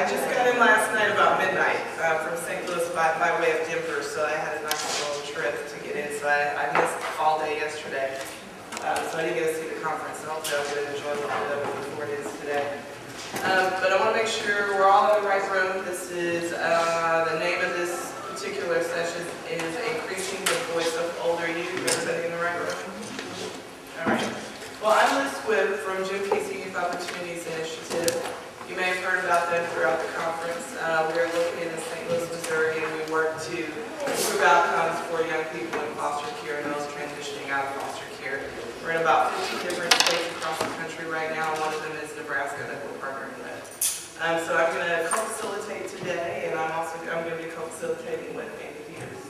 just got in last night about midnight from St. Louis by way of Denver, so I had a nice little trip to get in. So I missed all day yesterday, so I didn't get to see the conference. So hopefully I'll get to enjoy a little bit of it before it is today. But I want to make sure we're all in the right room. This is the name of this particular session is Increasing the Voice of Older Youth. Everybody in the right room? All right. Well, I'm Liz Squibb from Jim Casey Youth Opportunities Initiative. You may have heard about them throughout the conference. We're located in St. Louis, Missouri, and we work to improve outcomes for young people in foster care and those transitioning out of foster care. We're in about 50 different states across the country right now. One of them is Nebraska that we're partnering with. So I'm going to co-facilitate today, and I'm going to be co-facilitating with Amy Peters.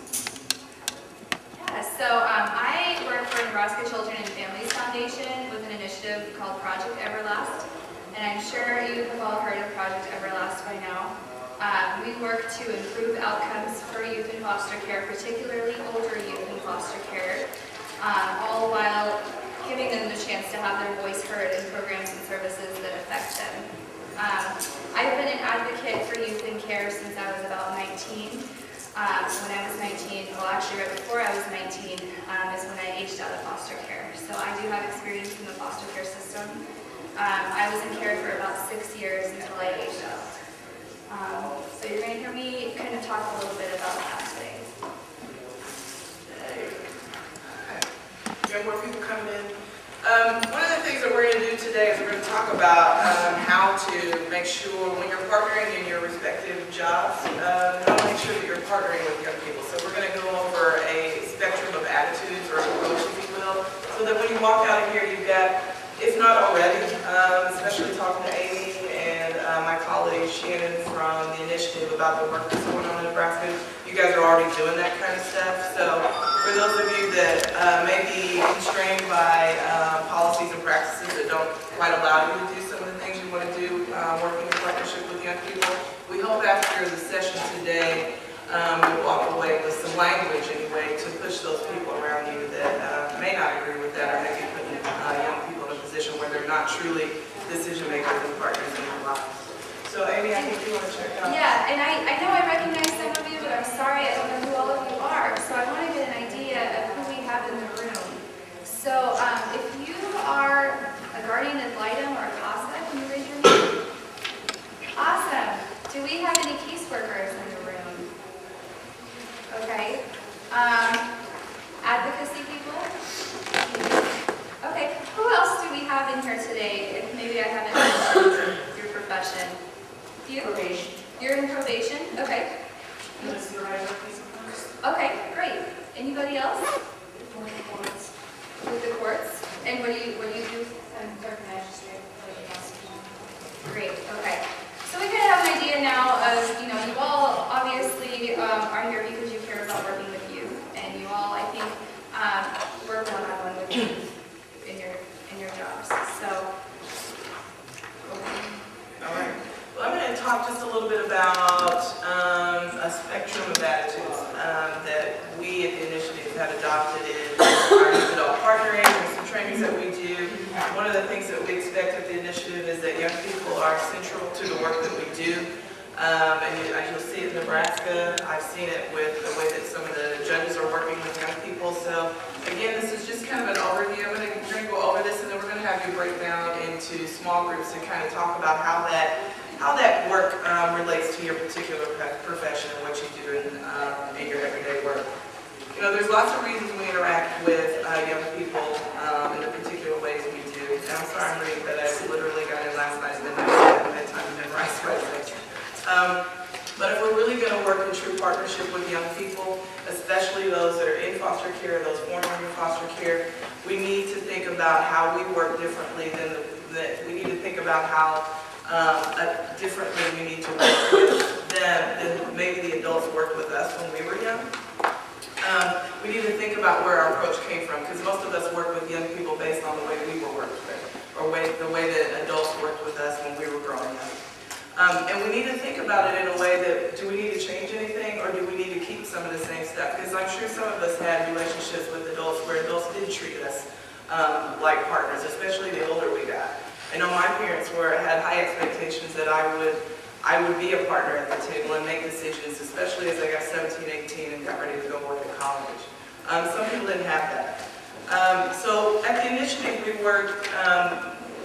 Yeah, so I work for Nebraska Children and Families Foundation with an initiative called Project Everlast. And I'm sure you have all heard of Project Everlast by now. We work to improve outcomes for youth in foster care, particularly older youth in foster care, all while giving them the chance to have their voice heard in programs and services that affect them. I've been an advocate for youth in care since I was about 19. When I was 19, well actually right before I was 19, is when I aged out of foster care. So I do have experience in the foster care system. I was in care for about 6 years until I aged out. So you're going to hear me kind of talk a little bit about that today. We have more people coming in. One of the things that we're going to do today is we're going to talk about how to make sure when you're partnering in your respective jobs, how to make sure that you're partnering with young people. So we're going to go over a spectrum of attitudes or approaches, if you will, so that when you walk out of here, you've got, if not already, especially talking to Amy and my colleague Shannon from the initiative about the work that's going on in Nebraska, you guys are already doing that kind of stuff. So for those of you that may be constrained by policies and practices that don't quite allow you to do some of the things you want to do working in partnership with young people, we hope after the session today you'll walk away with some language anyway to push those people around you that may not agree with that or maybe putting young people in a position where they're not truly decision makers and partners in their lives. So Amy, I think you want to check out. Yeah, and I know I recognize some of you, but I'm sorry I don't know who all of you are. So I want to get an idea of who we have in the room. So if you are a guardian ad litem or a CASA, can you raise your hand? Awesome. Do we have any caseworkers in the room? Okay. Advocacy people? Okay. Who else do we have in here today? If maybe I haven't mentioned your profession. You? Probation. You're in probation? Okay. Okay, great. Anybody else? With the courts. And what do you do? I'm clerk magistrate for the hospital. Great, okay. So we kind of have an idea now of, you all obviously are here because you care about working with youth. And you all, I think, work one-on-one with youth in your jobs. So, All right. Well, I'm going to talk just a little bit about a spectrum of attitudes that we at the initiative have adopted in our youth adult partnering and some trainings that we do. One of the things that we expect at the initiative is that young people are central to the work that we do. And you'll see it in Nebraska. I've seen it with the way that some of the judges are working with young people. So again, this is just kind of an overview. We're going to go over this, and then we're going to have you break down into small groups to kind of talk about how that work relates to your particular profession and what you do in your everyday work. There's lots of reasons we interact with young people in the particular ways we do. And I'm sorry I'm reading, but I literally got in last night at midnight at bedtime and memorized right. But if we're really going to work in true partnership with young people, especially those that are in foster care, those formerly in foster care, we need to think about how we work differently we need to think about how differently we need to work with them than maybe the adults worked with us when we were young. We need to think about where our approach came from, because most of us work with young people based on the way we were worked with, or the way that adults worked with us when we were growing up. And we need to think about it in a way that, do we need to change anything, or do we need to keep some of the same stuff? Because I'm sure some of us had relationships with adults where adults did treat us like partners, especially the older we got. I know my parents had high expectations that I I would be a partner at the table and make decisions, especially as I got 17, 18 and got ready to go work at college. Some people didn't have that. So at the initiative we work,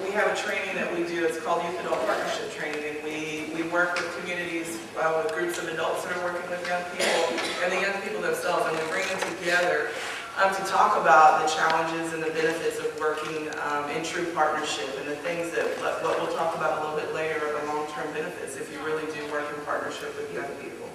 we have a training that we do, it's called Youth Adult Partnership Training, and we work with communities, with groups of adults that are working with young people, and the young people themselves, and we bring them together to talk about the challenges and the benefits of working in true partnership, and the things that, what we'll talk about a little bit later, are the long-term benefits if you really do work in partnership with young people.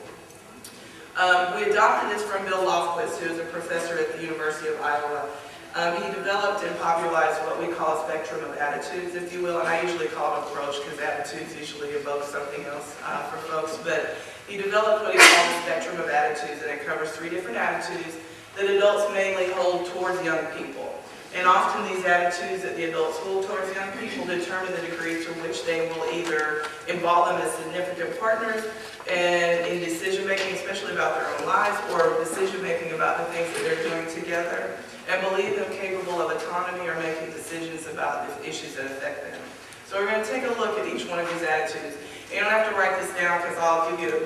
We adopted this from Bill Lofquist, who is a professor at the University of Iowa. He developed and popularized what we call a spectrum of attitudes, if you will, and I usually call it approach because attitudes usually evoke something else for folks, but he developed what he calls a spectrum of attitudes, and it covers 3 different attitudes that adults mainly hold towards young people. And often these attitudes that the adults hold towards young people determine the degree to which they will either involve them as significant partners and in decision-making, especially about their own lives, or decision-making about the things that they're doing together, and believe them capable of autonomy or making decisions about the issues that affect them. So we're going to take a look at each one of these attitudes. You don't have to write this down because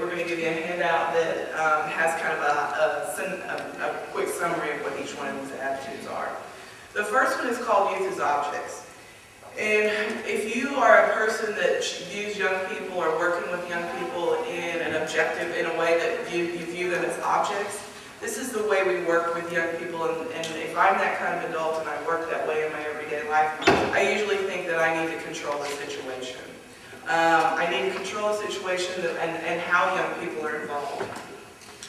we're going to give you a handout that has kind of a quick summary of what each one of these attitudes are. The first one is called youth as objects. And if you are a person that views young people or working with young people in an objective, in a way that you view them as objects, this is the way we work with young people, and if I'm that kind of adult and I work that way in my everyday life, I usually think that I need to control the situation. I need to control the situation and how young people are involved.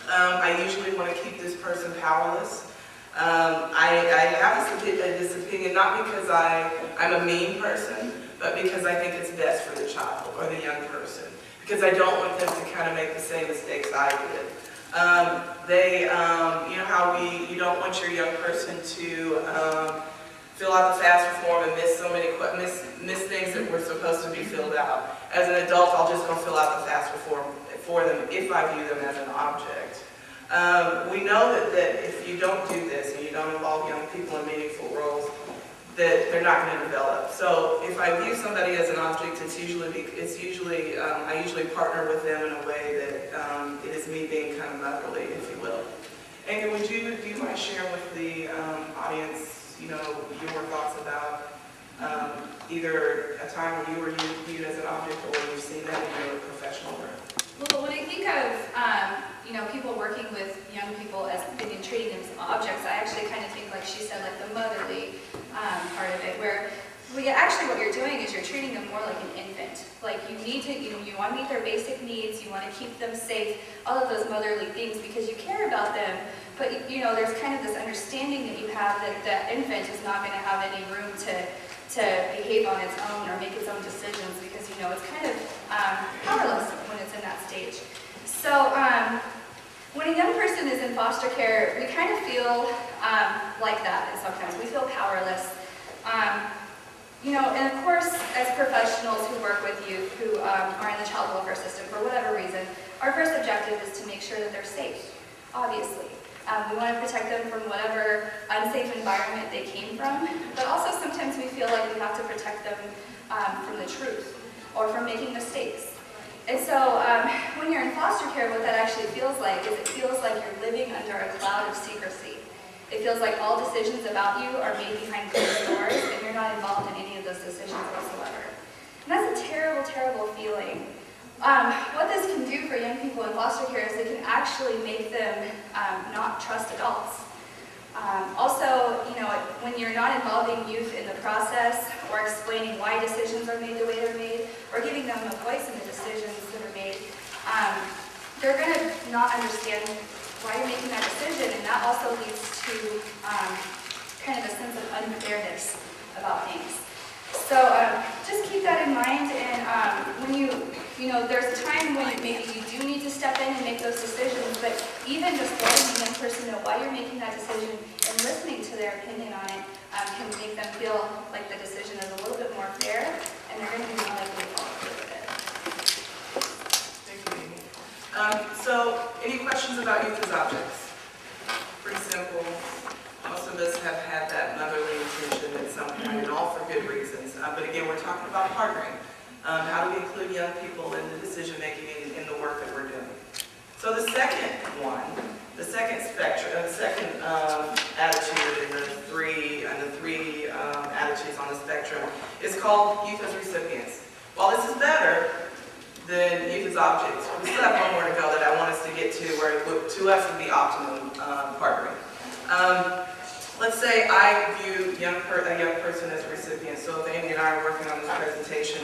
I usually want to keep this person powerless. I have this opinion not because I'm a mean person, but because I think it's best for the child or the young person. Because I don't want them to kind of make the same mistakes I did. You know how you don't want your young person to fill out the FAFSA form and miss things that were supposed to be filled out. As an adult, I'll just go fill out the FAFSA form for them if I view them as an object. We know that if you don't do this and you don't involve young people in meaningful roles, that they're not going to develop. So if I view somebody as an object, I usually partner with them in a way that it is me being kind of motherly, if you will. And do you mind sharing with the audience, your thoughts about either a time when you were viewed as an object or you've seen that in your professional work? Well, when I think of people working with young people as treating them as objects, I actually kind of think, like she said, like the motherly part of it, where what you're doing is you're treating them more like an infant. Like you need to, you want to meet their basic needs, you want to keep them safe, all of those motherly things because you care about them. But there's kind of this understanding that you have that the infant is not going to have any room to behave on its own or make its own decisions because it's kind of powerless when it's in that stage. So when a young person is in foster care, we kind of feel like that, and sometimes we feel powerless. And of course, as professionals who work with youth who are in the child welfare system for whatever reason, our first objective is to make sure that they're safe, obviously. We want to protect them from whatever unsafe environment they came from, but also sometimes we feel like we have to protect them from the truth or from making mistakes. And so when you're in foster care, what that actually feels like is it feels like you're living under a cloud of secrecy. It feels like all decisions about you are made behind closed doors and you're not involved in any of those decisions whatsoever. And that's a terrible, terrible feeling. What this can do for young people in foster care is it can actually make them not trust adults. Also, when you're not involving youth in the process or explaining why decisions are made the way they're made or giving them a voice in the decisions that are made, they're going to not understand why you're making that decision, and that also leads to kind of a sense of unfairness about things. So just keep that in mind, and when there's a time when maybe you do need to step in and make those decisions, but even just letting the young person know why you're making that decision and listening to their opinion on it can make them feel like the decision is a little bit more fair, and they're going to be more likely to follow through with it. Thank you, Amy. So, any questions about youth as objects? Pretty simple. Most of us have had that motherly intention at some point, and all for good reasons. But again, we're talking about partnering. How do we include young people in the decision-making in the work that we're doing? So the second one, the second spectrum, the second attitude in the three attitudes on the spectrum is called youth as recipients. While this is better than youth as objects, we still have one more to go that I want us to get to where it would, to us, would be optimum partnering. Let's say I view a young person as a recipient. So if Amy and I are working on this presentation,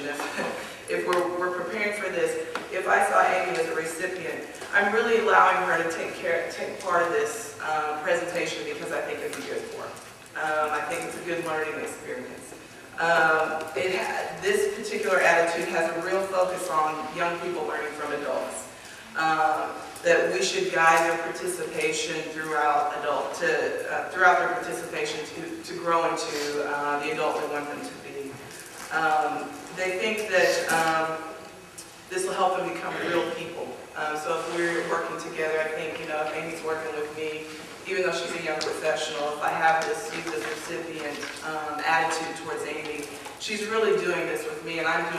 if we're preparing for this, if I saw Amy as a recipient, I'm really allowing her to take part of this presentation because I think it'd be good for her. I think it's a good learning experience. This particular attitude has a real focus on young people learning from adults. That we should guide their participation throughout their participation to grow into the adult we want them to be. They think that this will help them become real people. So if we're working together, I think, if Amy's working with me, even though she's a young professional, if I have this youth as recipient attitude towards Amy, she's really doing this with me, and I'm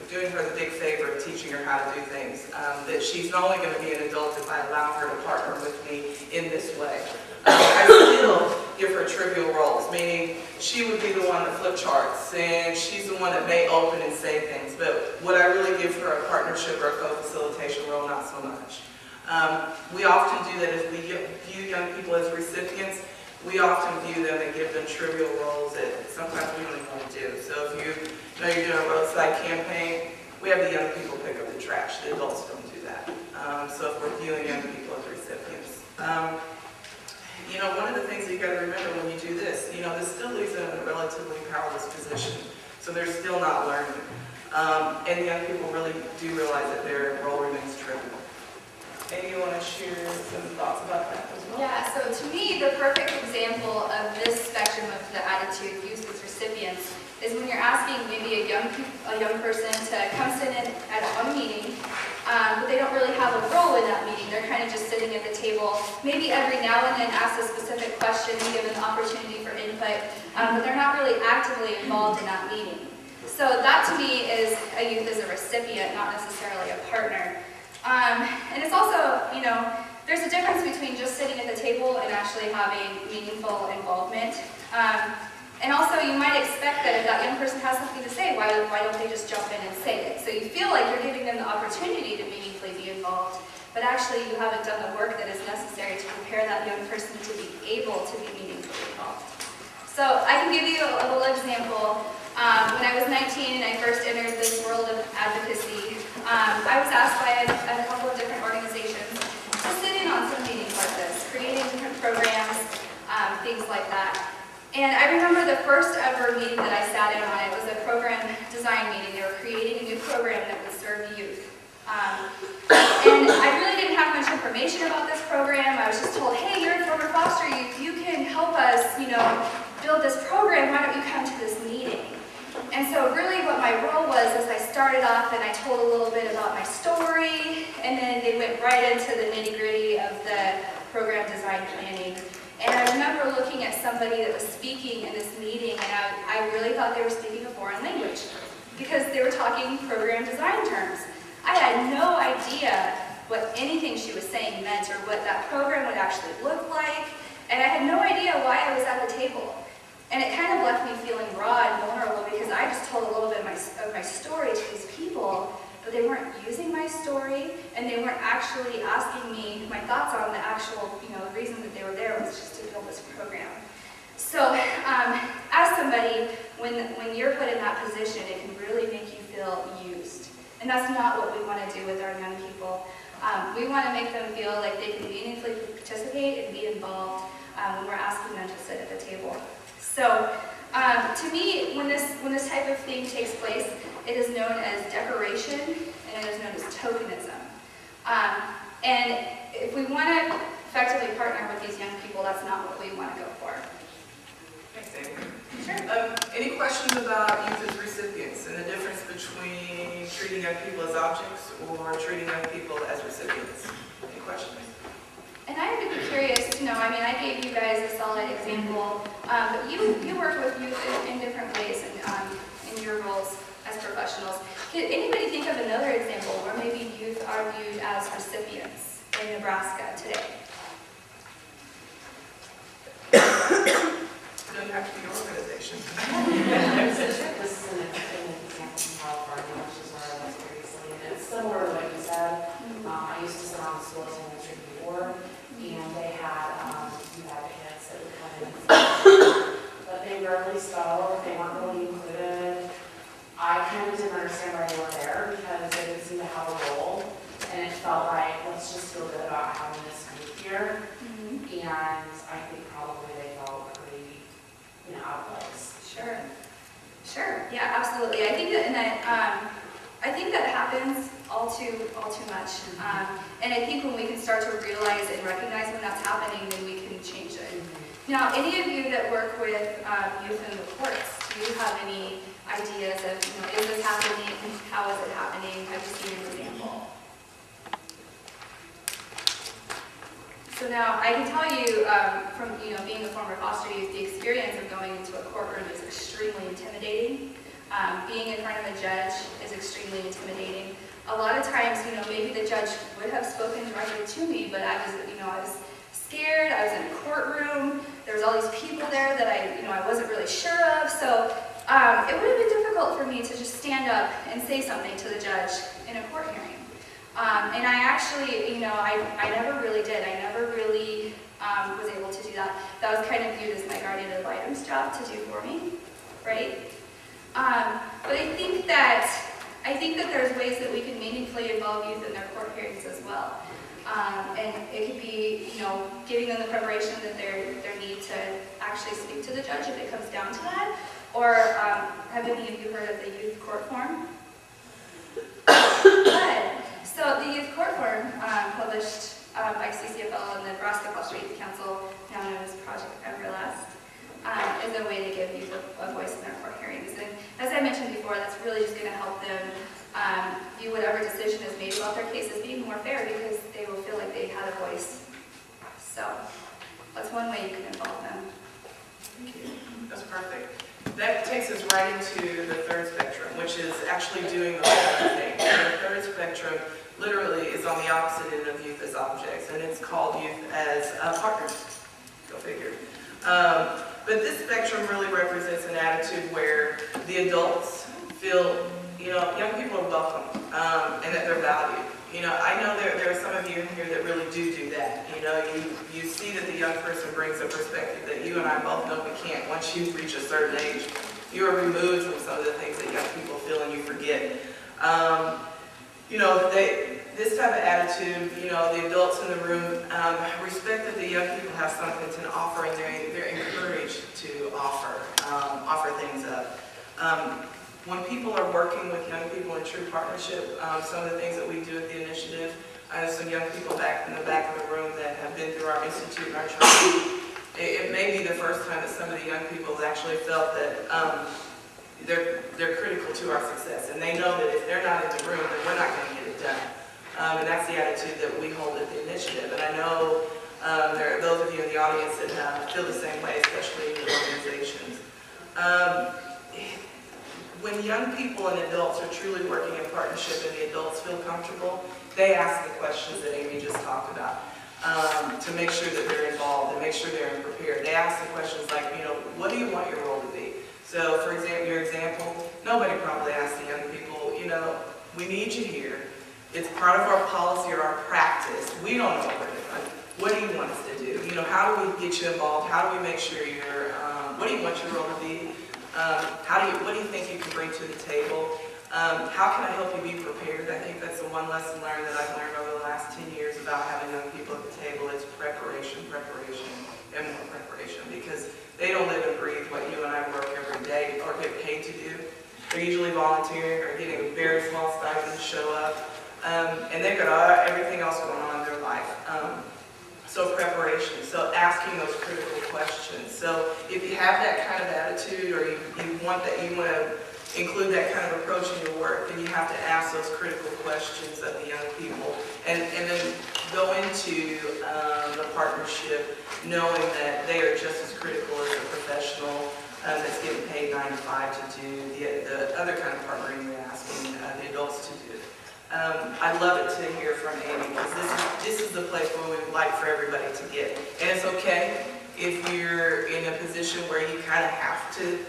doing her the big favor of teaching her how to do things. That she's not only going to be an adult if I allow her to partner with me in this way. I still give her trivial roles, meaning she would be the one that flip charts, and she's the one that may open and say things, but would I really give her a partnership or a co-facilitation role? Not so much. We often do that as we view young people as recipients. We often view them and give them trivial roles that sometimes we don't even want to do. So if you know you're doing a roadside campaign, we have the young people pick up the trash. The adults don't do that. So if we're viewing young people as recipients. One of the things that you got to remember when you do this, this still leaves them in a relatively powerless position. So they're still not learning. And young people really do realize that their role remains trivial. Amy, you want to share some thoughts about that as well? Yeah, so to me, the perfect example of this spectrum of the attitude used as recipients is when you're asking maybe a young person to come sit in on a meeting, but they don't really have a role in that meeting. They're kind of just sitting at the table, maybe every now and then ask a specific question and give an opportunity for input, but they're not really actively involved in that meeting. So that to me is a youth as a recipient, not necessarily a partner. And it's also, there's a difference between just sitting at the table and actually having meaningful involvement. And also, you might expect that if that young person has something to say, why don't they just jump in and say it? So you feel like you're giving them the opportunity to meaningfully be involved, but actually you haven't done the work that is necessary to prepare that young person to be able to be meaningfully involved. So I can give you a little example. When I was 19 and I first entered this world of advocacy, I was asked by a couple of different organizations to sit in on some meetings like this, creating different programs, things like that. And I remember the first ever meeting that I sat in on, it was a program design meeting. They were creating a new program that would serve youth. And I really didn't have much information about this program. I was just told, hey, you're in former foster youth, you can help us, build this program, why don't you come to this meeting? And so really what my role was is I started off and I told a little bit about my story, and then they went right into the nitty-gritty of the program design planning. And I remember looking at somebody that was speaking in this meeting, and I really thought they were speaking a foreign language because they were talking program design terms. I had no idea what anything she was saying meant or what that program would actually look like, and I had no idea why I was at the table. And it kind of left me feeling raw and vulnerable because I just told a little bit of my story to these people, but they weren't using my story, and they weren't actually asking me my thoughts on the actual, reason that they were there was just to build this program. So, as somebody, when you're put in that position, it can really make you feel used. And that's not what we want to do with our young people. We want to make them feel like they can meaningfully participate and be involved when we're asking them to sit at the table. So, to me, when this type of thing takes place, it is known as decoration, and it is known as tokenism. And if we want to effectively partner with these young people, that's not what we want to go for. Thanks, Amy. Sure. Any questions about youth as recipients and the difference between treating young people as objects or treating young people as recipients? Any questions? And I would be curious to know, I gave you guys a solid example, but you work with youth in different ways in your roles as professionals. Could anybody think of another example where maybe youth are viewed as recipients in Nebraska today? It doesn't have to be your organization. This is an example from California, which is where I was previously, and it's similar to what you said. I used to sit on the school administrative board, and they had advocates that would come in and say, but they rarely spoke, they weren't really included. I kind of didn't understand why they were there because they didn't seem to have a role, and it felt like, let's just feel good about having this group here. And I think probably they felt pretty, out of place. Sure. Sure. Yeah, absolutely. I think that happens all too much. And I think when we can start to realize and recognize when that's happening, then we can change it. Now, any of you that work with youth in the courts, do you have any ideas of, is this happening? How is it happening? Have you seen an example? So now, I can tell you from being a former foster youth, the experience of going into a courtroom is extremely intimidating. Being in front of a judge is extremely intimidating. A lot of times, maybe the judge would have spoken directly to me, but I was scared. I was in a courtroom. There was all these people there that I wasn't really sure of. So it would have been difficult for me to just stand up and say something to the judge in a court hearing. And I actually, I never really did. I never really was able to do that. That was kind of viewed as my guardian ad litem's job to do for me, right? But I think that there's ways that we can meaningfully involve youth in their court hearings as well. And it could be, giving them the preparation that they need to actually speak to the judge if it comes down to that. Or have any of you heard of the youth court form? Good. So the youth court form published by CCFL and the Nebraska Foster Youth Council, now known as Project Everlast, is a way to give youth a voice in their court hearings. And as I mentioned before, that's really just going to help them view whatever decision is made about their case as being more fair because they will feel like they had a voice. So that's one way you can involve them. Thank you. That's perfect. That takes us right into the third spectrum, which is actually doing the whole thing. And the third spectrum literally is on the opposite end of youth as objects, and it's called youth as partners. Go figure. But this spectrum really represents an attitude where the adults feel, young people are welcome and that they're valued. I know there are some of you in here that really do that. You see that the young person brings a perspective that you and I both know we can't. Once you reach a certain age, you are removed from some of the things that young people feel and you forget. This type of attitude, the adults in the room respect that the young people have something to offer and they're encouraged to offer things up. When people are working with young people in true partnership, some of the things that we do at the initiative, I have some young people back in the back of the room that have been through our institute and our training. It may be the first time that some of the young people have actually felt that they're critical to our success, and they know that if they're not in the room, then we're not going to get it done. And that's the attitude that we hold at the initiative. And I know there are those of you in the audience that feel the same way, especially in your organizations. When young people and adults are truly working in partnership and the adults feel comfortable, they ask the questions that Amy just talked about to make sure that they're involved and make sure they're prepared. They ask the questions like, what do you want your role to be? So, for example, your example, nobody probably asked the young people, we need you here. It's part of our policy or our practice. We don't know what we're doing. What do you want us to do? How do we get you involved? How do we make sure you're, what do you want your role to be? What do you think you can bring to the table? How can I help you be prepared? I think that's the one lesson learned that I've learned over the last 10 years about having young people at the table is preparation, and more preparation, because they don't live and breathe what you and I work every day or get paid to do. They're usually volunteering or getting a very small stipend to show up, and they've got everything else going on in their life. So preparation, so asking those critical questions. So if you have that kind of attitude or you want to include that kind of approach in your work, then you have to ask those critical questions of the young people and then go into the partnership knowing that they are just as critical as a professional that's getting paid 9 to 5 to do the other kind of partnering you're asking the adults to do. I'd love it to hear from Amy, because this is the place where we would like for everybody to get. And it's okay if you're in a position where you kind of have to,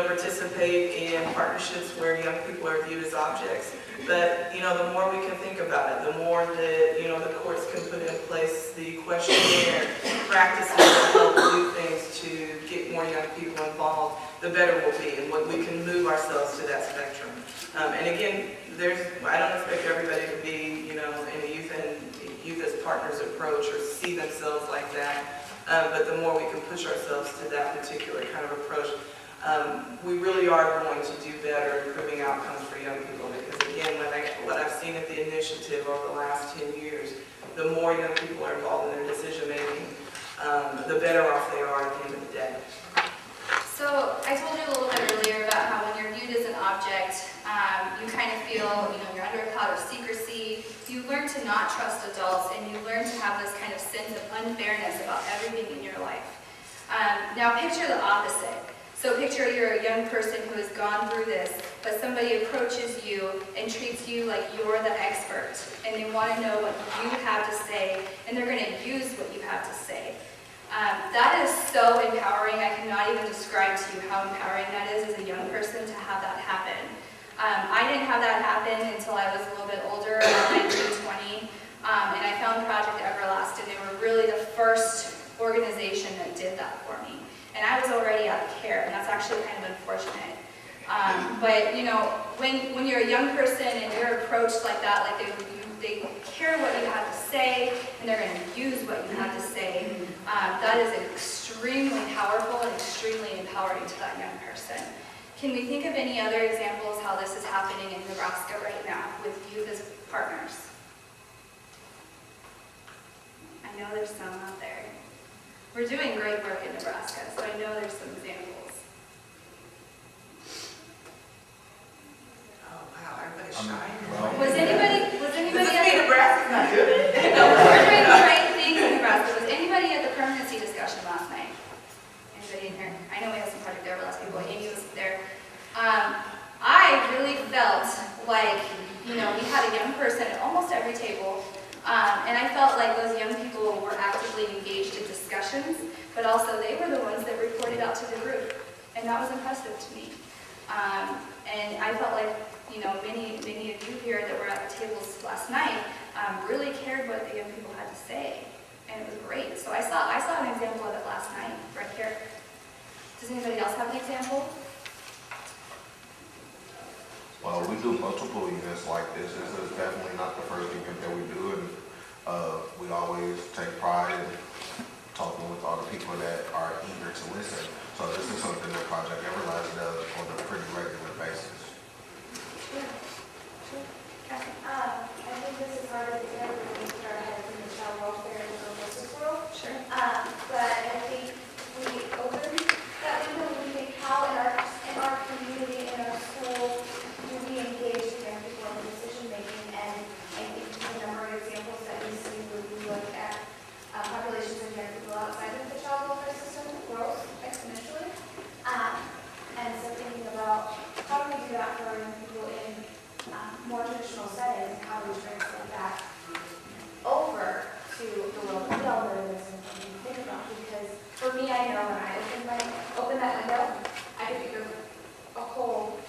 participate in partnerships where young people are viewed as objects. But, the more we can think about it, the more that, the courts can put in place the questionnaire, practices that help do things to get more young people involved, the better we'll be, and what we can move ourselves to that spectrum. And again, I don't expect everybody to be, in the youth as partners approach or see themselves like that. But the more we can push ourselves to that particular kind of approach, we really are going to do better improving outcomes for young people. Because again, what I've seen at the initiative over the last 10 years, the more young people are involved in their decision making, the better off they are at the end of the day. So I told you a little bit earlier about how when you're viewed as an object, you kind of feel, you're under a cloud of secrecy. You learn to not trust adults, and you learn to have this kind of sense of unfairness about everything in your life. Now picture the opposite. So picture you're a young person who has gone through this, but somebody approaches you and treats you like you're the expert, and they want to know what you have to say, and they're going to use what you have to say. That is so empowering. I cannot even describe to you how empowering that is as a young person to have that happen. I didn't have that happen until I was a little bit older, around 19, 20, and I found Project Everlast, and they were really the first organization that did that for me. And I was already out of care, and that's actually kind of unfortunate. But when you're a young person and you're approached like that, like they care what you have to say, and they're going to use what you have to say, that is extremely powerful and extremely empowering to that young person. Can we think of any other examples how this is happening in Nebraska right now with youth as partners? I know there's some out there. We're doing great work in Nebraska, so I know there's some examples. Oh wow, everybody's shy. Was anybody Nebraska's not good. No, we're doing great things in Nebraska. Was anybody at the permanency discussion last night? Anybody in here? I know we have some Project Everlast people. Amy was there. I really felt like, we had a young person at almost every table, and I felt like those young people were actively engaged in discussions, but also they were the ones that reported out to the group, and that was impressive to me. And I felt like, many of you here that were at the tables last night really cared what the young people had to say, and it was great. So I saw an example of it last night, right here. Does anybody else have an example? Well, we do multiple events like this. This is definitely not the first event that we do, and we always take pride in talking with all the people that are eager to listen. So this is something that Project Everlast does on a pretty regular basis. I think this is part of the end of the start ahead in the child welfare and the justice world. Sure. But I think we open that window and we think how in our community, in our school, do we engage young people in decision making. And I think a number of examples that we see when we look at populations of young people outside of the child welfare system grows exponentially. And so thinking about how do we do that for young people in more traditional settings, how do we translate that over to the world that we all live in, something to think about. Because for me, I know when I open that window, I could think of a whole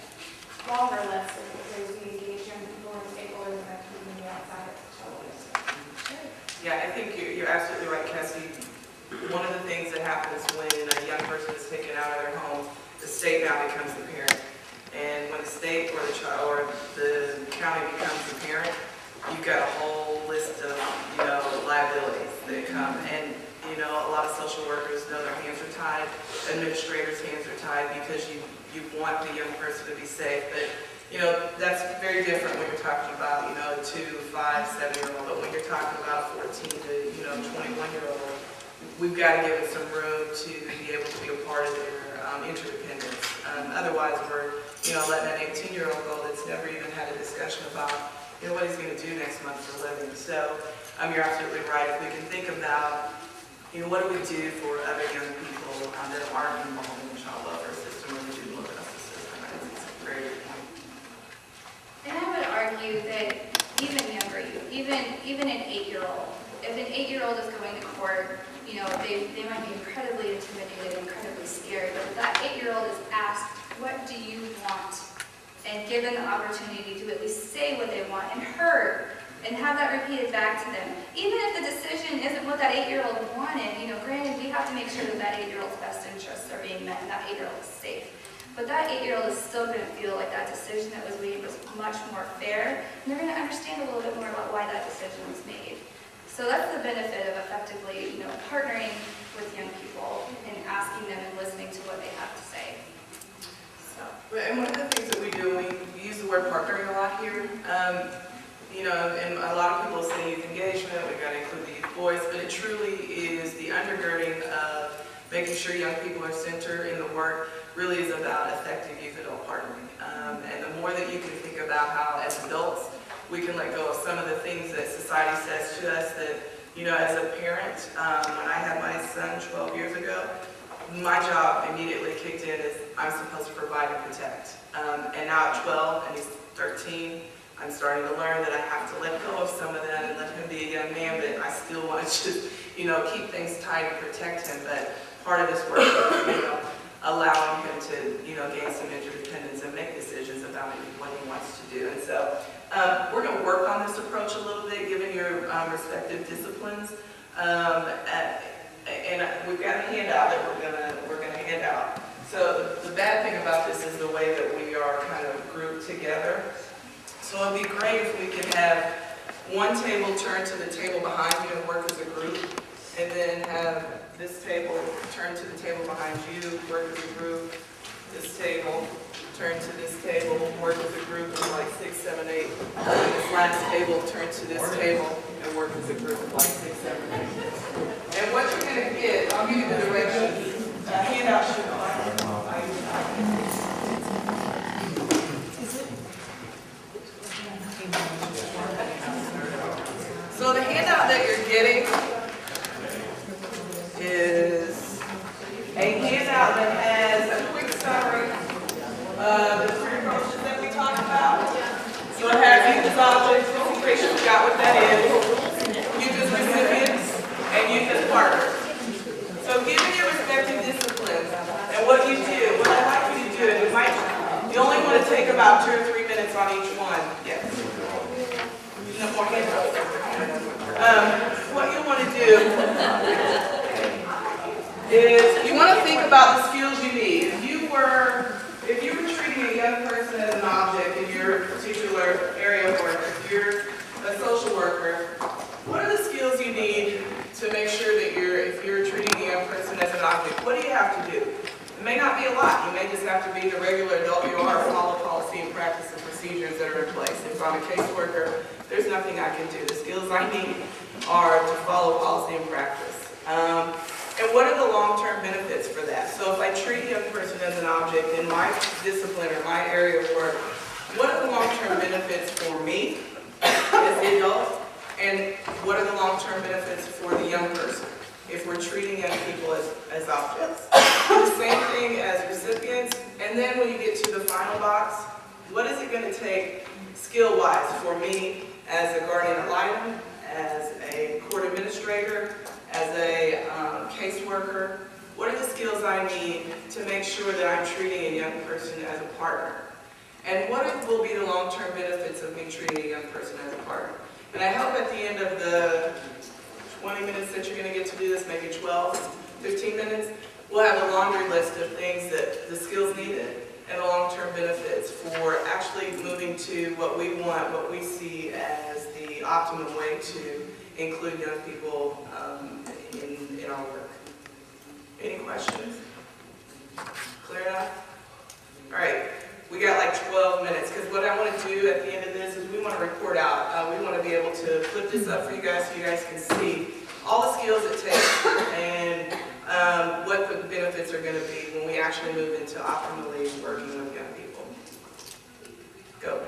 longer list of ways we engage young people and stakeholders in our community outside of the child welfare system. Yeah, I think you're absolutely right, Cassie. One of the things that happens when a young person is taken out of their home, the state now becomes the parent. And when the state or the child or the county becomes the parent, you've got a whole list of, liabilities that come. And, a lot of social workers know their hands are tied, administrators' hands are tied because you want the young person to be safe. But, that's very different when you're talking about, a 2, 5, 7-year-old. But when you're talking about a 14 to, 21-year-old, we've got to give them some room to be able to be a part of their interdependence. Otherwise, we're letting that 18-year-old go that's never even had a discussion about what he's going to do next month for a living. So you're absolutely right. If we can think about what do we do for other young people that aren't involved in the child welfare you that even younger youth, even an 8-year-old, if an 8-year-old is going to court, you know, they might be incredibly intimidated, incredibly scared, but if that 8-year-old is asked, what do you want? And given the opportunity to at least say what they want and heard, and have that repeated back to them. Even if the decision isn't what that 8-year-old wanted, you know, granted, we have to make sure that that 8-year-old's best interests are being met and that 8-year-old is safe. But that 8-year-old is still going to feel like that decision that was made was much more fair, and they're going to understand a little bit more about why that decision was made. So that's the benefit of effectively, you know, partnering with young people and asking them and listening to what they have to say. So. And one of the things that we do, we use the word partnering a lot here. You know, and a lot of people say youth engagement, we've got to include the youth voice, but it truly is the undergirding of making sure young people are centered in the work really is about effective youth-adult partnering. And the more that you can think about how, as adults, we can let go of some of the things that society says to us that, you know, as a parent, when I had my son 12 years ago, my job immediately kicked in as I'm supposed to provide and protect. And now at 12 and he's 13, I'm starting to learn that I have to let go of some of that and let him be a young man, but I still want to, you know, keep things tight and protect him. But part of this work is, you know, allowing him to, you know, gain some interdependence and make decisions about what he wants to do. And so we're going to work on this approach a little bit, given your respective disciplines. And we've got a handout that we're gonna hand out. So the bad thing about this is the way that we are kind of grouped together. So it'd be great if we could have one table turn to the table behind you and work as a group, and then have this table turn to the table behind you, work as a group, this table turn to this table, work as a group of like 6, 7, 8, and this last table turn to this table and work as a group of like 6, 7, 8. And what you're going to get, I'll give you the directions. Handout should go. So the handout that you're getting is a handout that has a quick summary of the 3 approaches that we talked about. So it has youth as objects, in case you forgot what that is, youth as recipients, and youth as partners. So given your respective disciplines and what you do, what I'd like you to do, and you only want to take about 2 or 3 minutes on each one. Yes. No more handouts. What you want to do is you want to think about the skills you need. If you were treating a young person as an object in your particular area of work, if you're a social worker, what are the skills you need to make sure that if you're treating a young person as an object, what do you have to do? It may not be a lot. You may just have to be the regular adult you are, follow policy and practice and procedures that are in place. If I'm a caseworker, there's nothing I can do. The skills I need are to follow policy and practice. And what are the long-term benefits for that? So if I treat a young person as an object in my discipline or my area of work, what are the long-term benefits for me as the adult? And what are the long-term benefits for the young person if we're treating young people as objects? The same thing as recipients. And then when you get to the final box, what is it going to take skill-wise for me as a guardian ad litem, as a court administrator, as a caseworker? What are the skills I need to make sure that I'm treating a young person as a partner? And what will be the long-term benefits of me treating a young person as a partner? And I hope at the end of the 20 minutes that you're going to get to do this, maybe 12, 15 minutes, we'll have a laundry list of things that the skills needed and the long-term benefits for actually moving to what we want, what we see as the optimum way to include young people in our work. Any questions? Clear enough? All right. We got like 12 minutes, because what I want to do at the end of this is we want to report out. We want to be able to flip this up for you guys so you guys can see all the skills it takes and what the benefits are going to be when we actually move into optimally working with young people. Go.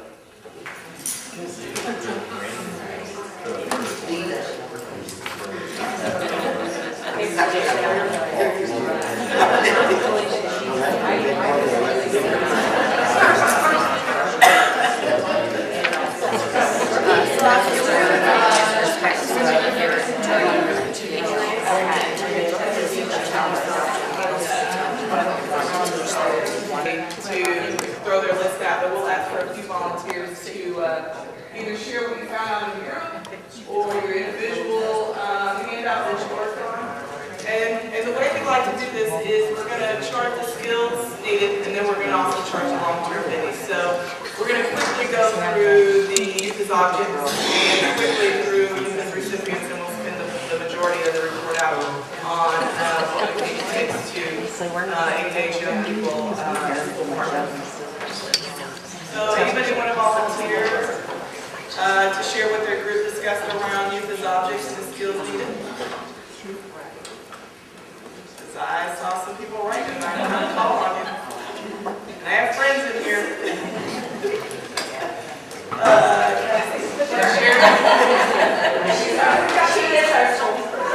either share what you found out in the group or your individual handout that you worked on. And the way we like to do this is we're going to chart the skills needed, and then we're going to also chart the long-term bennies. So we're going to quickly go through the youth as objects and quickly through youth as recipients, and we'll spend the majority of the report out on what it takes to engage young people as school partners. So anybody want to volunteer to share what their group discussed around youth as objects and the skills needed? Because I saw some people writing and I know how to call on you. And I have friends in here.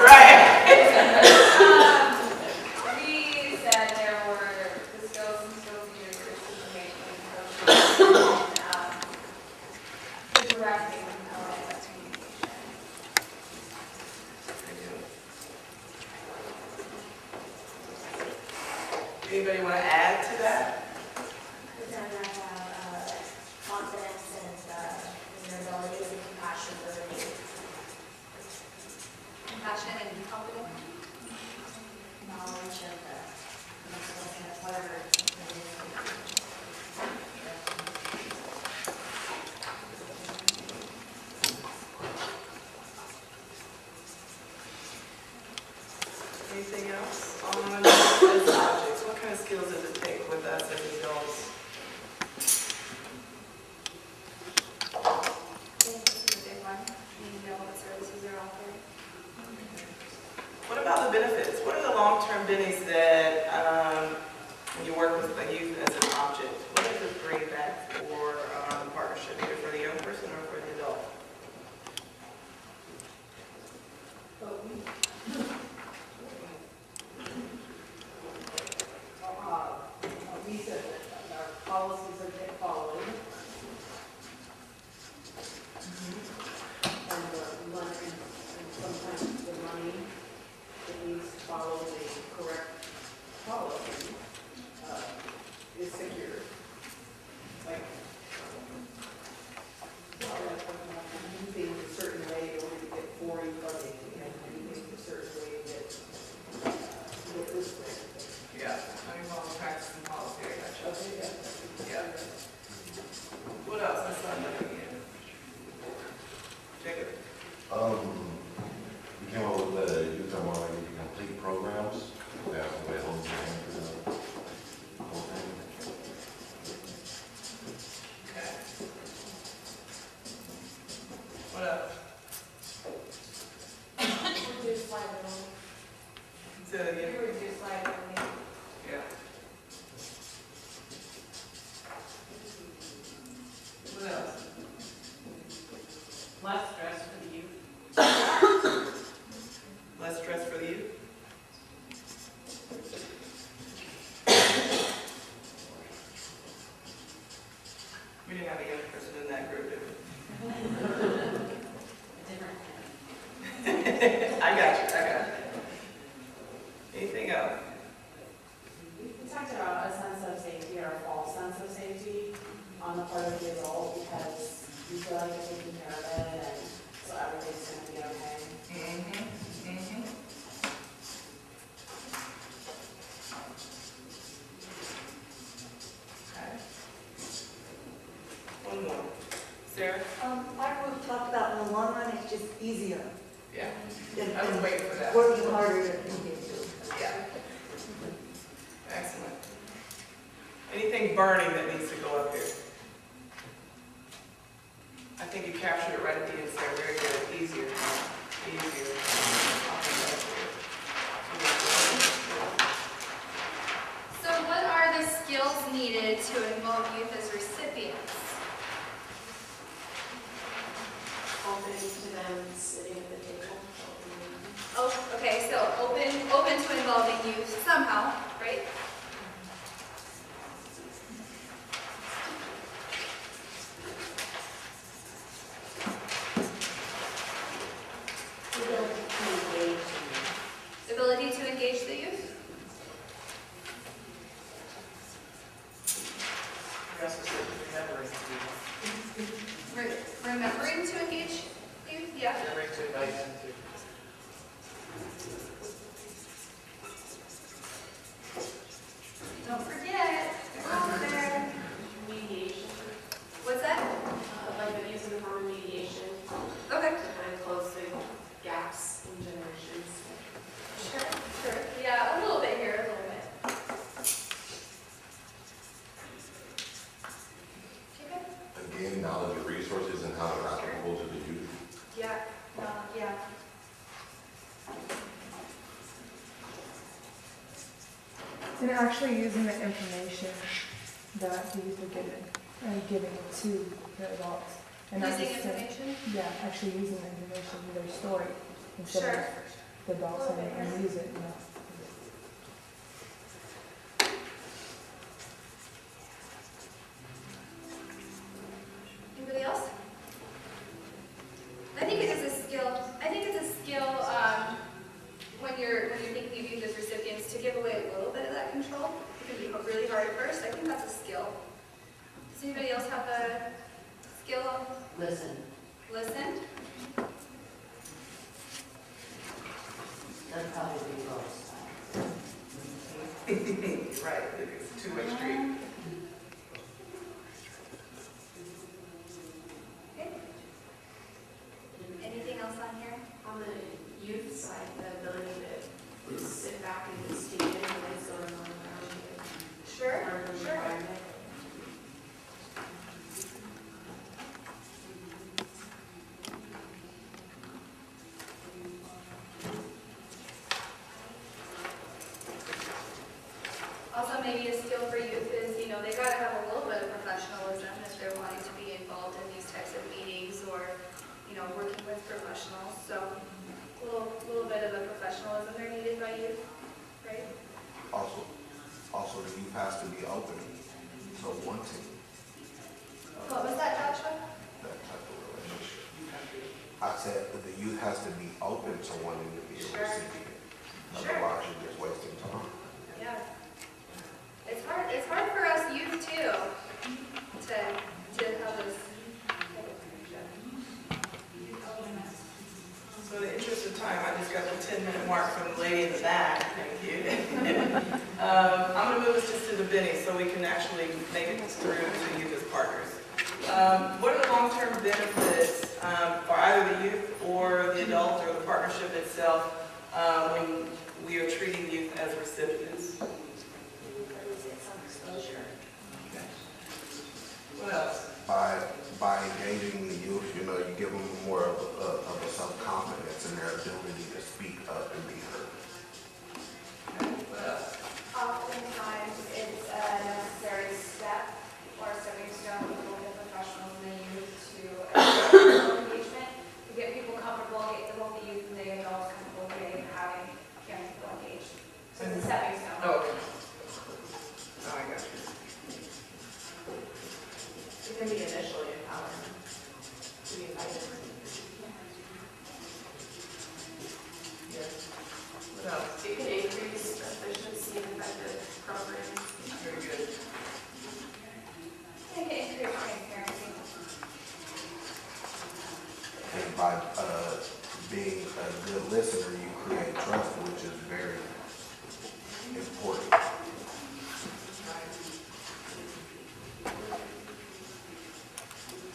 Right. We said there were the skills and skills needed for decision making, and directing communication. Anybody want to add to that? Confidence and their ability and compassion for the youth. Compassion and confidence. Knowledge of the whatever. Anything else on those objects? What kind of skills does it take with us as adults? What about the benefits? What are the long-term benefits that when you work with the youth as an object? What does it bring back for the partnership, either for the young person or for the adult? We said that our policies are get followed. And the money, and sometimes the money that needs to follow the correct policy is secure. Like, moving a certain way in order to get 40 funding, and moving a certain way to get this way. Yeah, I mean, practice and policy, I got you. Okay, Yeah. What else? Let's start looking at. Jacob. We came up with the youth that want to complete programs. They have to wait home for the whole thing. Okay. What else? Reduce liability. Say that again. Reduce liability. Yeah. What else? Less stress for the youth. Less stress for the youth? We didn't have a young person in that group, did we? I got you. Anything else? We talked about a sense of safety or a false sense of safety on the part of the adult because you feel like you're taking care of it and so everything's going to be okay. Okay. One more. Sarah? Like we've talked about, in the long run, it's just easier Yeah. than I was waiting for that. working harder to get to. Yeah. Excellent. Anything burning that needs to go up here? I think you captured it right at the end, Sarah. Very good. Easier. So what are the skills needed to involve youth as recipients? Opening to them sitting at the table. Oh, okay, so open to involving youth somehow, right? Ability to engage the youth? You also said remembering to Remember remembering to engage youth, yeah. Remembering to invite them to. Don't forget, they're out there. Mediation, What's that? like I'm using it for mediation, Okay. to kind of close the gaps in generations. Sure. Yeah, a little bit here, a little bit. Okay. Again, knowledge of resources and how they're applicable to the youth. Yeah, yeah. And actually using the information that the youth are given and giving it to the adults. And not Using just saying- information? Yeah, actually using the information in their story instead Sure. of the adults and use it, you know. Anybody else? I think it is a skill. When you're thinking of youth as recipients, to give away a little bit of that control. It can be really hard at first. I think that's a skill. Does anybody else have a skill? Listen, Listen. that'd probably be close. Right, it's a two-way street. Okay. Anything else on here? On the youth side, the ability to just sit back and just take in what's going on around you. Sure. Learn from the Sure. environment. Also, maybe a skill for youth is, they gotta have a little bit of professionalism if they're wanting to be involved in these types of meetings or, working with professionals. So, a little bit of a professionalism they're needed by youth, right? Also the youth has to be open, so wanting What was that, Joshua? that type of relationship. I said that the youth has to be open to wanting to be a Sure. recipient. Sure. Otherwise, you're just wasting time. Yeah. It's hard for us youth too, to have this type of connection. So in the interest of time, I just got the 10-minute mark from the lady in the back, thank you. I'm gonna move us just to the Benny so we can actually make it through to youth as partners. What are the long-term benefits for either the youth or the adult or the partnership itself when we are treating youth as recipients? What else? By engaging the youth, you give them more of a self-confidence in their ability to speak up and be heard. What else? Oftentimes, it's a necessary step or stepping stone for the professionals and the youth to engagement, to get people comfortable, get both the youth and the adults comfortable getting having young people engaged. So it's a stepping stone. Oh, okay. Oh, I got you. It can be initially empowering to be invited. Yes. What else? It can increase efficiency and effective programs. Very good. I think it increases transparency. And by being a good listener, you create trust, which is very important.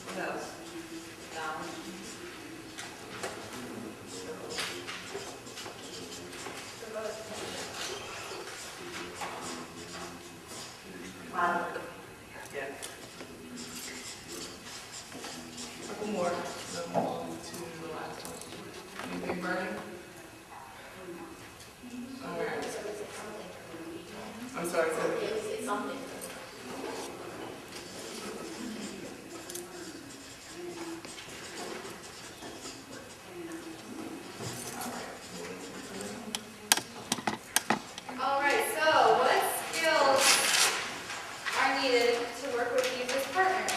What else? Yeah. Couple more. Then we'll move to the last one. Anything burning? All right. I'm sorry, It's something. All right, so what skills are needed to work with youth as partners?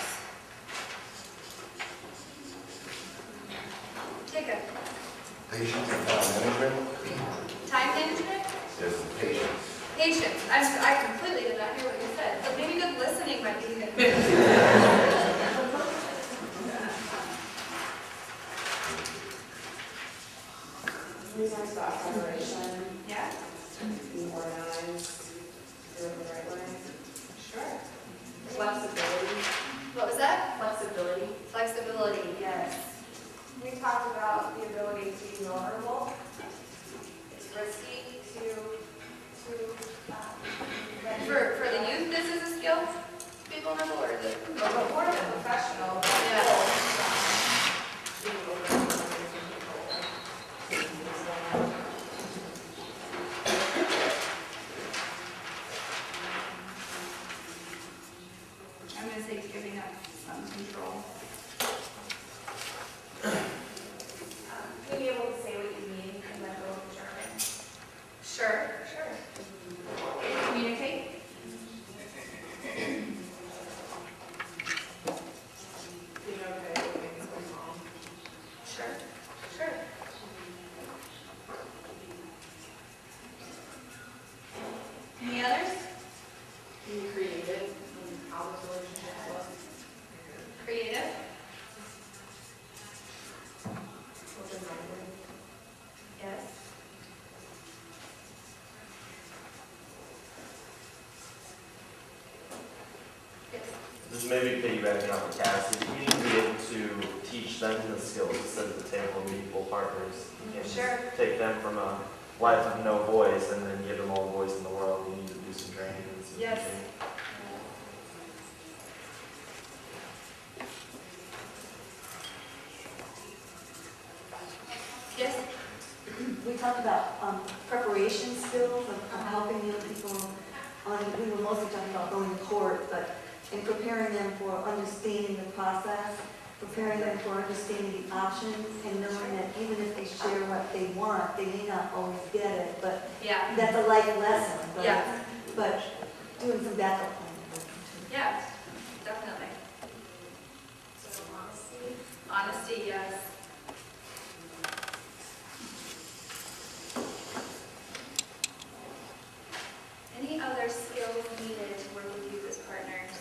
Jacob, Patience and time management. time management? There's some patience. Patience. I completely did not hear what you said, but maybe good listening might be good. Reasons about separation, Yeah, being organized, do it the right way. sure. Flexibility. What was that? Flexibility. Flexibility, yes. We talked about the ability to be vulnerable. It's risky to For the youth, this is a skill, to be vulnerable, or the? but more of a professional. I'm gonna say giving up some control. Being able to say what you mean and let go of the jargon. Sure. Communicate. Being okay with things going wrong. Sure. Any others? Being creative in how this relationship was. Creative? Open-minded. Yes. Yes. This may be piggybacking off of Cassie. We need to be able to teach them the skills to sit at the table and be equal partners. You can't Sure. just take them from a life of no voice and then give them all the voice in the world. We need to do some training and some Yes. teaching. Yes. We talked about preparation skills of helping young people we were mostly talking about going to court, but in preparing them for understanding the process, preparing them for understanding the options, and knowing that even if they share what they want, they may not always get it, but Yeah. that's a life lesson. But, Yeah. but doing some backup planning. Yeah. Definitely. So honesty. Honesty, yes. Any other skills needed to work with youth as partners?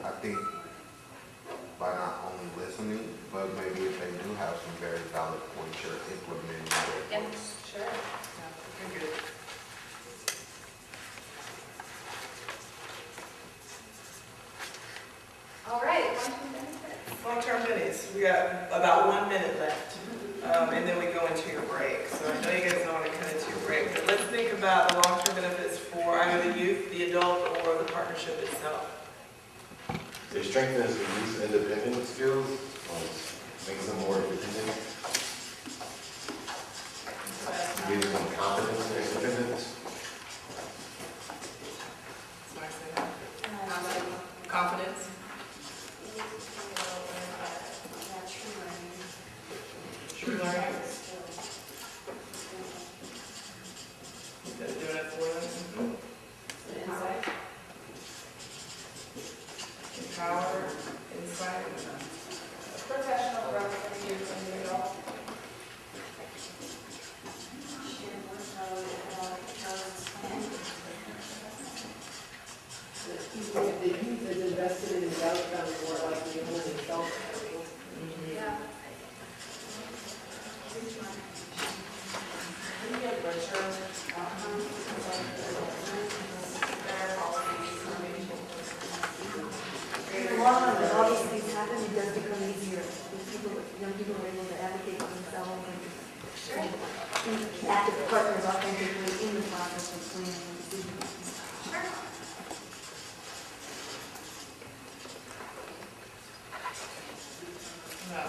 I think by not only listening, but maybe if they do have some very valid points, you're implementing their Yeah. points. Sure. Very good. All right, long-term benefits. Long-term benefits, we got about 1 minute left, and then we go into your break. So I know you guys don't want to cut into your break, but let's think about the long-term benefits for either the youth, the adult, or the partnership itself. It strengthens the youth independent skills, makes them more independent, gives them confidence and independence. Somebody say that? Confidence? True learning? Instead of doing it for them? Insight. Empower, insight? Professional growth for the youth and the adult. The youth is invested in the outcome more likely to hold themselves. Yeah. We get richer outcomes, better policies, In the long run, when all these things happen, it does become easier. Young people are able to advocate for themselves and be active partners authentically in the process of planning and decision making. Sure. No.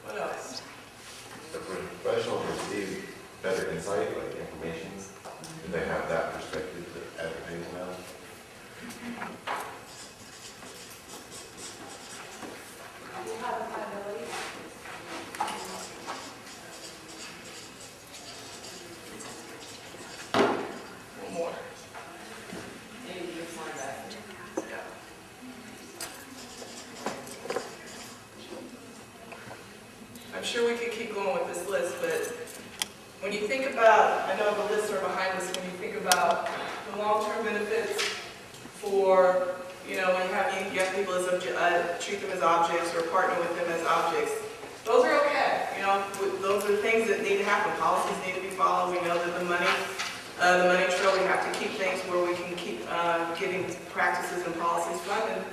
What else? The professionals receive better insight, like information, and they have that perspective that advocates now. You have accountability. One more. Maybe you'll find that. Yeah. I'm sure we could keep going with this list, but when you think about, I know the lists are behind us, when you think about the long-term benefits for, when you have young people treat them as objects or partner with them as objects, those are okay. Those are things that need to happen. Policies need to be followed. We know that the money trail, we have to keep things where we can keep getting practices and policies funded.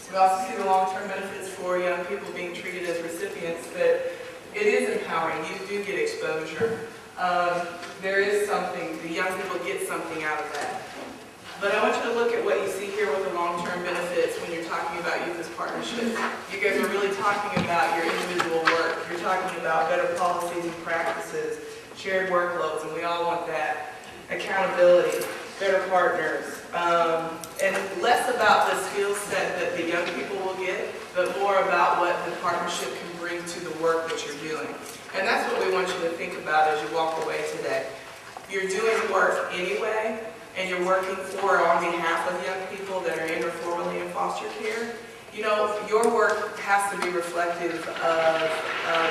We also see the long-term benefits for young people being treated as recipients, that it is empowering. You do get exposure. There is something, the young people get something out of that. But I want you to look at what you see here with the long-term benefits when you're talking about youth as partnerships. You guys are really talking about your individual work. You're talking about better policies and practices, shared workloads, and we all want that. Accountability, better partners, and less about the skill set that the young people will get, but more about what the partnership can bring to the work that you're doing. And that's what we want you to think about as you walk away today. You're doing work anyway, and you're working for on behalf of young people that are in or formerly in foster care. Your work has to be reflective of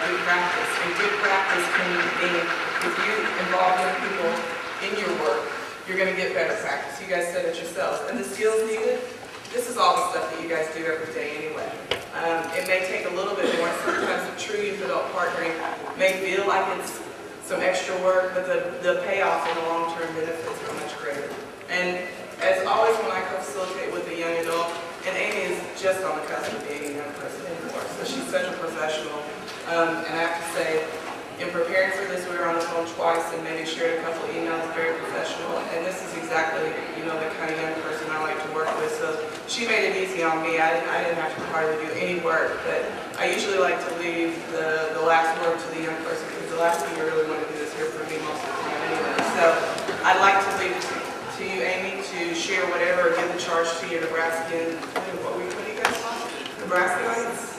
good practice. And good practice can mean if you involve young people in your work, you're going to get better practice. You guys said it yourselves. And the skills needed, this is all the stuff that you guys do every day anyway. It may take a little bit more. Sometimes the true youth adult partnering may feel like it's some extra work, but the payoff and the long-term benefits are much greater. And as always, when I co-facilitate with a young adult, and Amy is just on the cusp of being a young person anymore, so she's such a professional. And I have to say, in preparing for this, we were on the phone twice and maybe shared a couple of emails, very professional. And this is exactly, the kind of young person I like to work with. So she made it easy on me. I didn't have to hardly do any work, but I usually like to leave the last word to the young person, because the last thing you really want to do is hear from me most of the time anyway. So I'd like to leave it to you, Amy, to share whatever, or give the charge to your Nebraskan, what do you guys call it? Nebraskanites?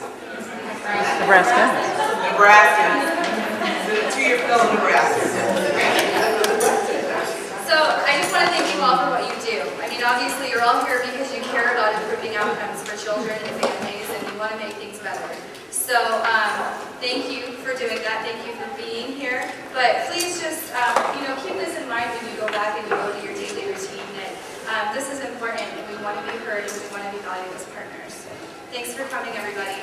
Nebraskans. To your fellow Nebraskans. So I just want to thank you all for what you do. I mean, obviously you're all here because you care about improving outcomes for children and families, and you want to make things better. So thank you for doing that. Thank you for being here. But please just, keep this in mind when you go back and you go to your daily routine. That this is important, and we want to be heard, and we want to be valued as partners. Thanks for coming, everybody.